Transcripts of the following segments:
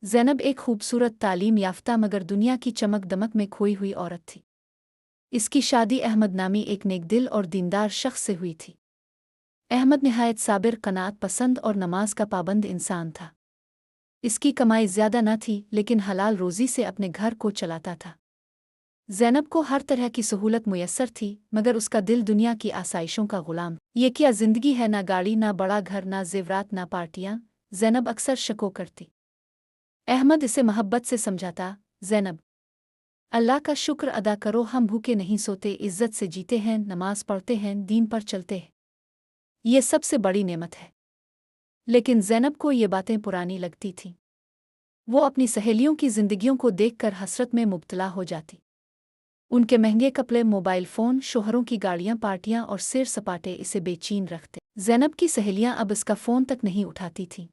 ज़ैनब एक खूबसूरत तालीम याफ्ता मगर दुनिया की चमक दमक में खोई हुई औरत थी। इसकी शादी अहमद नामी एक नेकदिल और दीनदार शख्स से हुई थी। अहमद निहायत साबिर, कनात पसंद और नमाज का पाबंद इंसान था। इसकी कमाई ज्यादा न थी लेकिन हलाल रोज़ी से अपने घर को चलाता था। ज़ैनब को हर तरह की सहूलत मुयस्सर थी मगर उसका दिल दुनिया की आसाइशों का गुलाम। ये क्या जिंदगी है, ना गाड़ी, ना बड़ा घर, ना जेवरात, ना पार्टियां। ज़ैनब अक्सर शको करती। अहमद इसे मोहब्बत से समझाता, ज़ैनब, अल्लाह का शुक्र अदा करो, हम भूखे नहीं सोते, इज्जत से जीते हैं, नमाज पढ़ते हैं, दीन पर चलते हैं। ये सबसे बड़ी नेमत है। लेकिन ज़ैनब को ये बातें पुरानी लगती थीं। वो अपनी सहेलियों की जिंदगियों को देखकर हसरत में मुब्तला हो जाती। उनके महंगे कपड़े, मोबाइल फ़ोन, शोहरों की गाड़ियां, पार्टियां और सिर सपाटे इसे बेचैन रखते। ज़ैनब की सहेलियां अब इसका फ़ोन तक नहीं उठाती थीं।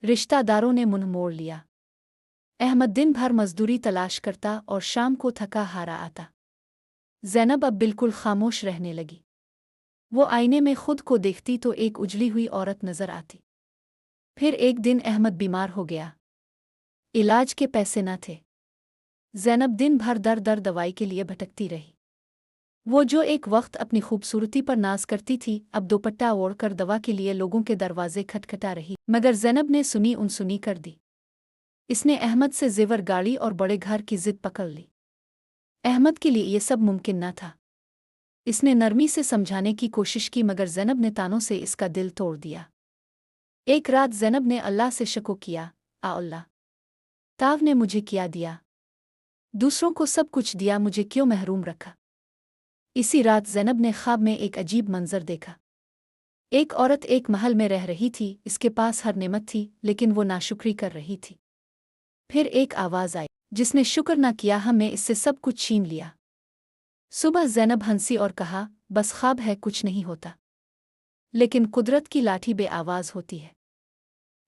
रिश्तेदारों ने मुंह मोड़ लिया। अहमद दिन भर मजदूरी तलाश करता और शाम को थका हारा आता। ज़ैनब अब बिल्कुल खामोश रहने लगी। वो आईने में खुद को देखती तो एक उजली हुई औरत नजर आती। फिर एक दिन अहमद बीमार हो गया। इलाज के पैसे न थे। ज़ैनब दिन भर दर दर दवाई के लिए भटकती रही। वो जो एक वक्त अपनी खूबसूरती पर नाज करती थी, अब दुपट्टा ओढ़कर दवा के लिए लोगों के दरवाजे खटखटा रही। मगर ज़ैनब ने सुनी अनसुनी कर दी। इसने अहमद से जेवर, गाड़ी और बड़े घर की जिद पकड़ ली। अहमद के लिए ये सब मुमकिन न था। इसने नरमी से समझाने की कोशिश की मगर ज़ैनब ने तानों से इसका दिल तोड़ दिया। एक रात ज़ैनब ने अल्लाह से शको किया, आ अल्लाह, ताव ने मुझे क्या दिया? दूसरों को सब कुछ दिया, मुझे क्यों महरूम रखा? इसी रात ज़ैनब ने ख्वाब में एक अजीब मंजर देखा। एक औरत एक महल में रह रही थी, इसके पास हर नेमत थी लेकिन वो नाशुक्री कर रही थी। फिर एक आवाज़ आई, जिसने शुक्र न किया हमें इससे सब कुछ छीन लिया। सुबह ज़ैनब हंसी और कहा, बस ख्वाब है, कुछ नहीं होता। लेकिन कुदरत की लाठी बेआवाज़ होती है।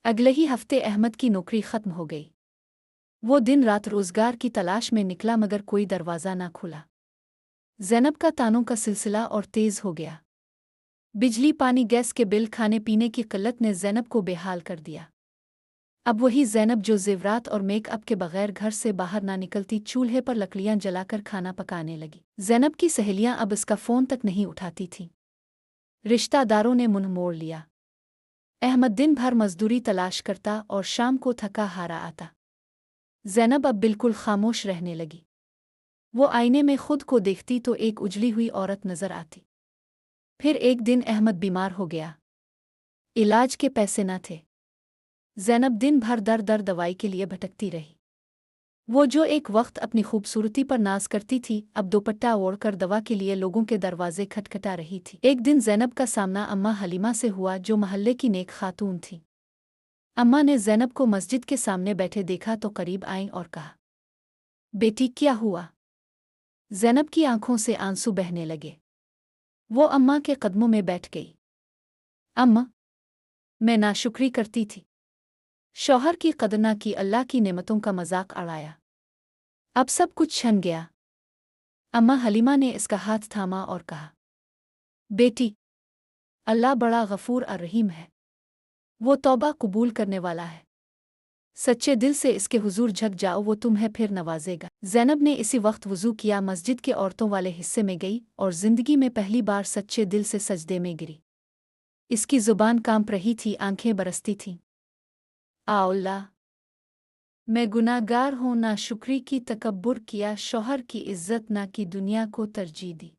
अगले ही हफ्ते अहमद की नौकरी खत्म हो गई। वो दिन रात रोजगार की तलाश में निकला मगर कोई दरवाज़ा ना खुला। ज़ैनब का तानों का सिलसिला और तेज़ हो गया। बिजली, पानी, गैस के बिल, खाने पीने की किल्लत ने ज़ैनब को बेहाल कर दिया। अब वही ज़ैनब जो ज़ेवरात और मेकअप के बगैर घर से बाहर ना निकलती, चूल्हे पर लकड़ियां जलाकर खाना पकाने लगी। ज़ैनब की सहेलियां अब इसका फ़ोन तक नहीं उठाती थीं। रिश्तेदारों ने मुंह मोड़ लिया। अहमद दिन भर मजदूरी तलाश करता और शाम को थका हारा आता। ज़ैनब अब बिल्कुल खामोश रहने लगी। वो आईने में खुद को देखती तो एक उजली हुई औरत नजर आती। फिर एक दिन अहमद बीमार हो गया। इलाज के पैसे न थे। ज़ैनब दिन भर दर दर दवाई के लिए भटकती रही। वो जो एक वक्त अपनी खूबसूरती पर नाज करती थी, अब दुपट्टा ओढ़कर दवा के लिए लोगों के दरवाजे खटखटा रही थी। एक दिन ज़ैनब का सामना अम्मा हलीमा से हुआ, जो महल्ले की नेक खातून थी। अम्मा ने ज़ैनब को मस्जिद के सामने बैठे देखा तो करीब आईं और कहा, बेटी क्या हुआ? ज़ैनब की आंखों से आंसू बहने लगे। वो अम्मा के कदमों में बैठ गई। अम्मा, मैं नाशुक्री करती थी। शौहर की कदर न की, अल्लाह की नेमतों का मजाक उड़ाया। अब सब कुछ छन गया। अम्मा हलीमा ने इसका हाथ थामा और कहा, बेटी, अल्लाह बड़ा गफूर और रहीम है। वो तौबा कबूल करने वाला है। सच्चे दिल से इसके हुजूर झक जाओ, वो तुम्हें फिर नवाजेगा। ज़ैनब ने इसी वक्त वज़ू किया, मस्जिद के औरतों वाले हिस्से में गई और जिंदगी में पहली बार सच्चे दिल से सजदे में गिरी। इसकी जुबान कांप रही थी, आंखें बरसती थीं। आ अल्लाह, मैं गुनाहगार हूँ, ना शुक्री की, तकब्बुर किया, शौहर की इज्जत ना की, दुनिया को तरजीह दी।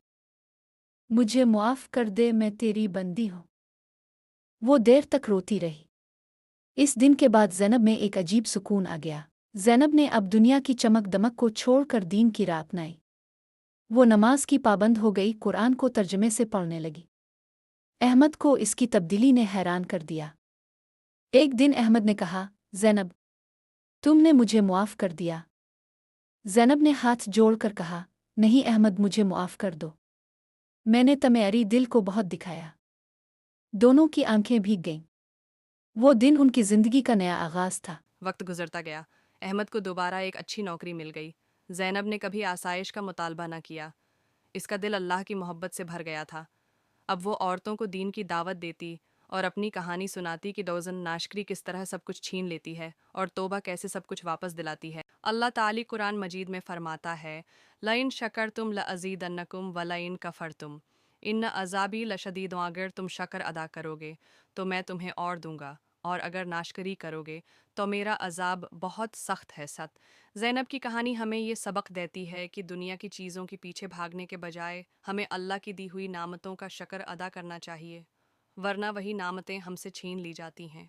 मुझे मुआफ़ कर दे, मैं तेरी बंदी हूँ। वो देर तक रोती रही। इस दिन के बाद ज़ैनब में एक अजीब सुकून आ गया। ज़ैनब ने अब दुनिया की चमक दमक को छोड़कर दीन की राह अपनाई। वो नमाज की पाबंद हो गई, कुरान को तर्जमे से पढ़ने लगी। अहमद को इसकी तब्दीली ने हैरान कर दिया। एक दिन अहमद ने कहा, ज़ैनब, तुमने मुझे मुआफ़ कर दिया। ज़ैनब ने हाथ जोड़कर कहा, नहीं अहमद, मुझे मुआफ़ कर दो। मैंने तुम्हारी दिल को बहुत दिखाया। दोनों की आंखें भीग गईं। वो दिन उनकी जिंदगी का नया आगाज था। वक्त गुजरता गया। अहमद को दोबारा एक अच्छी नौकरी मिल गई। ज़ैनब ने कभी आसाइश का मुतालबा न किया। इसका दिल अल्लाह की मोहब्बत से भर गया था। अब वो औरतों को दीन की दावत देती اور اپنی کہانی سناتی کہ دوزن ناشکری کس طرح سب کچھ چھین لیتی ہے اور توبہ کیسے سب کچھ واپس دلاتی ہے۔ اللہ تعالی قرآن مجید میں فرماتا ہے، لَئِن شَكَرْتُمْ لَأَزِيدَنَّكُمْ وَلَئِن كَفَرْتُمْ اِنَّ عَذَابِي لَشَدِيدٌ۔ اگر تم شکر ادا کرو گے تو میں تمہیں اور دوں گا، اور اگر ناشکری کرو گے تو میرا عذاب بہت سخت ہے۔ زینب کی کہانی ہمیں یہ سبق دیتی ہے کہ دنیا کی چیزوں کے پیچھے بھاگنے کے بجائے ہمیں اللہ کی دی ہوئی نعمتوں کا شکر ادا کرنا چاہیے، ورنہ وہی نعمتیں ہم سے چھین لی جاتی ہیں۔